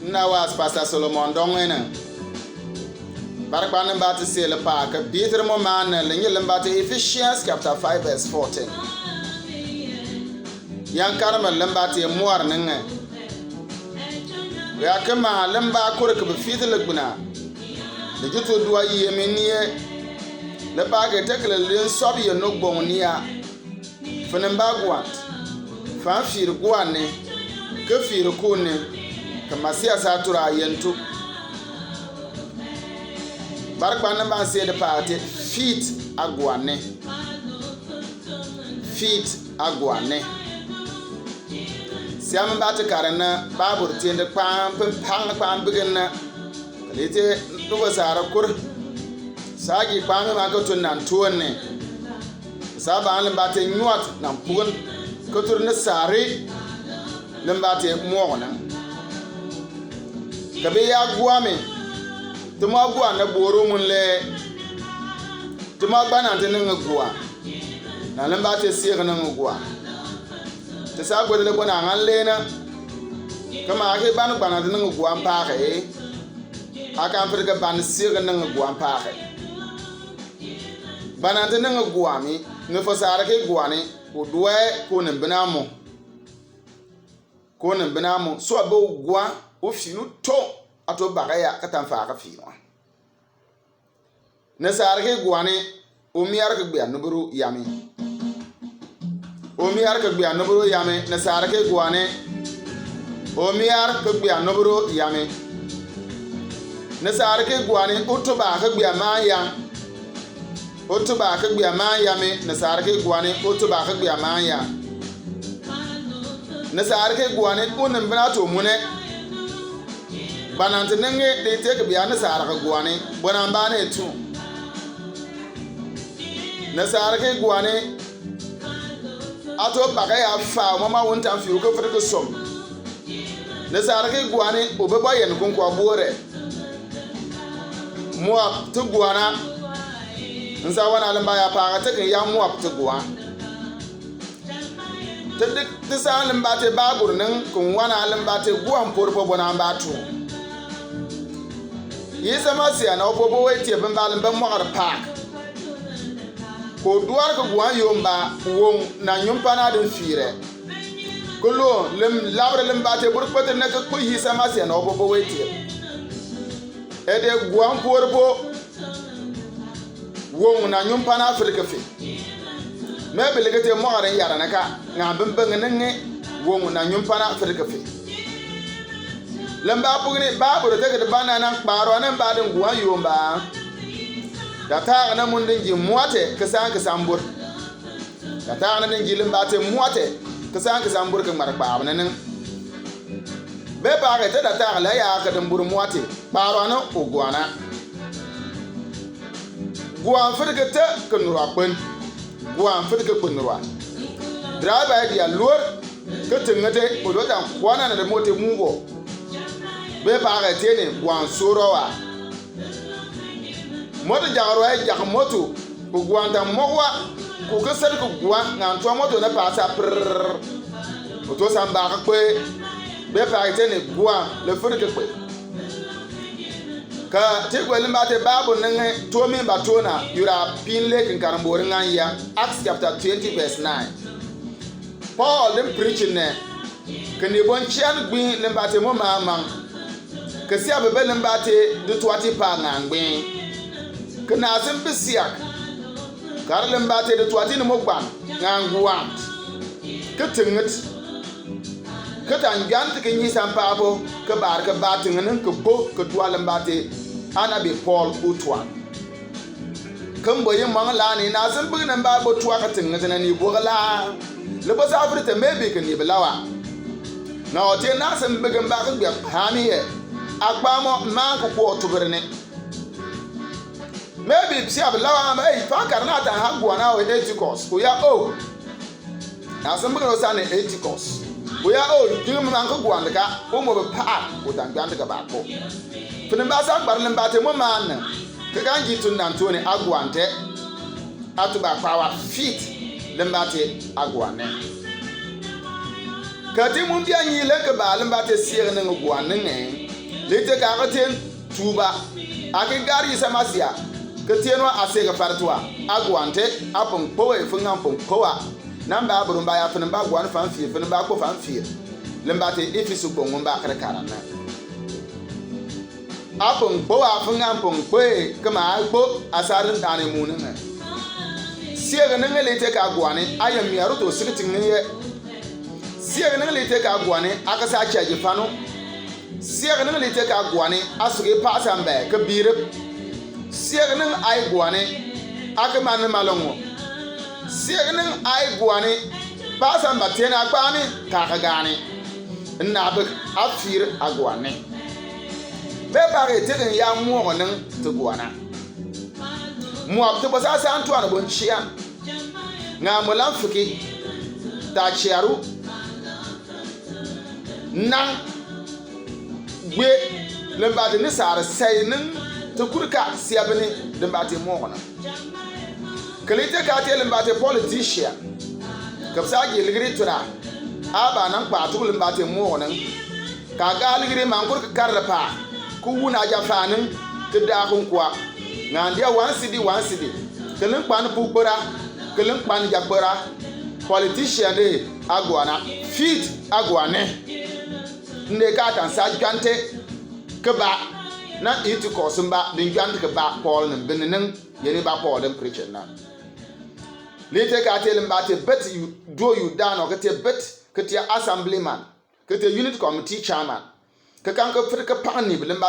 na was Pastor Solomon Dongwena. Barakban about to say the park, Peter Moman, and Lambate Ephesians chapter 5, verse 14. Young Carmel Lambate morning. We are come on Lamba Kurk of Fidelaguna. The Jutu do a yeminia. The bag a tackle a little sobby and no bonia. Funembagwant. Fanfi Guane. Kufi Rukune. Kamasia Satura Yentu. Barakban say the party feet aguane. Feet aguane. Siam Bata Karana, Babu tin the pan begin. Lite Nuvasara Kur Sagi Panamago Nantuane Saban Lambate Nuat Nampun Koturnesari Lambate Mona Kabeya Guame. Tumagua na borumunle Tumagana tenengua na lembate sire nengua Tesa de bona ngalena kama ake banu bana tenengua mpare aka afrika ban sire nengua mpare bana tenengua mi ne fosara ke guani udwe ko nembinamo so abo gua ofinu to ato bagaya katan faaka fiino ne sarke guane o miyar ka gbe anuburu yami ne sarke guane o miyar ka gbe anuburu yami ne sarke guane utuba ka gbe ma yami ne sarke guane utuba ka gbe ma ya ne sarke guane unin bina to mune Banante nenge de take biya na saraka guane bonamba ne tu na saraka guane ato bagaya fa mama wonta fi ko fere ko som na saraka guane obeba yen kun kwa bore mo tu guana nsa wana lamba ya pa ta kan ya mo tu guana tadik tisa lamba te bagur nan kun wana lamba te guan porpo bonamba tu Yisamasia na opobo weti bembal mbamwar park ko duar ko gwan yomba won na nyumpa na den fire ko lo lem labre lem bate bur pote nek ko yisamasia na opobo weti ede gwan korbo won na nyumpa na afrika fi mebe legete mo ara yara naka ngam bembeng nenge won na nyumpa na afrika fi Lamba pugni babu da take da bana nan baro nan badin guwan yomba da ta nan mun dingi muwate kasan bur da ta nan dingi limbate muwate kasan bur kan mar babu nan be ba ga ta da ta la ya ka dan bur muwate baro nan ogwana guwan firga ta kan ruwa kun guwan firga kun ruwa driver ya lor ka tingate o do dan kwana da mote mugo be paare tene guan sorowa moto jagaro ay jag moto ko guanta mogwa ko kesel ko guan ngan to moto na pasa prr o to samba ka kwe be paare tene guan le fure ke kwe ka te ko limba te babu nan to mi batona yura pinle kin karambori ngan ya Acts chapter 20 verse 9 Paul dem preaching ne kani bon chian gbin limba te mo mamang kasi abebelin bate du twati pa ngangbe kana sin bisiak karlin bate du twati ni mogban ngangwant katinget katan gant ke nyi sampabo ke bar ke batin nan ke bo ke twalin bate ana be Paul utwan kan boyin man la ni na sin bugnan ba bo twa katinget na ni bogala le ba sa afrite mebe ke ni belawa na o te na sin bugan ba ke gbe hamiye agbamo manko ko tubrene maybe si ablawa ma fa karna ta hagwa na o etikos ko ya o na sambu no sa ne etikos ko ya o jingam manko gwanda ka o mo be pa ko dan gwanda ka ba ko finin ba sa gbarlen ba te mo man ka ganji tun nan to ne agwante atuba power feet lembate agwane kati mun biya yi le ka ba lembate sire ne gwane ne lete ka ga ten tuba ake gari samasia ke tienwa ase ga fartwa agwante apon powe funga pon powa namba burumba ya fun ba gwan fan fi fun ba ko fan fi lembate ifisu bongo ba kare karana apon powa funga pon poe kama agbo asarin dane munene siega nanga lete ka gwane ayam miaru to sigitin ne siega nanga lete ka gwane aka sa chaji fano siega nanga lete ka gwane asuge pasan ba ka birib siega nanga ay gwane aka man malongo siega nanga ay gwane pasan ba tena gbani ka ka gane na ba afir agwane be bare tegen ya mo nan to gwana mo abto basa sa antoine bon chian nga mo lamfiki ta chiaru nan gbe lembade ni sar saynin to kurka siabni lembade mo hona kalite ka te lembade politician kapsa ge ligri tura aba nan pa to lembade mo hona ka ga ligri man kurka karpa ku wuna jafanin tidda kun kwa ngandia 1 cedi kelin kpan pukpora kelin kpan jakpora politician de agwana fit agwane nde ka tan sa jante ke ba na itu ko sumba din jante ke ba Paul nin binnin yeni ba Paul den preacher na lete ka telin ba te bet you do you down o ke te bet ke te assemblyman ke te unit committee chairman ke kan ke frika pan ni bilin ba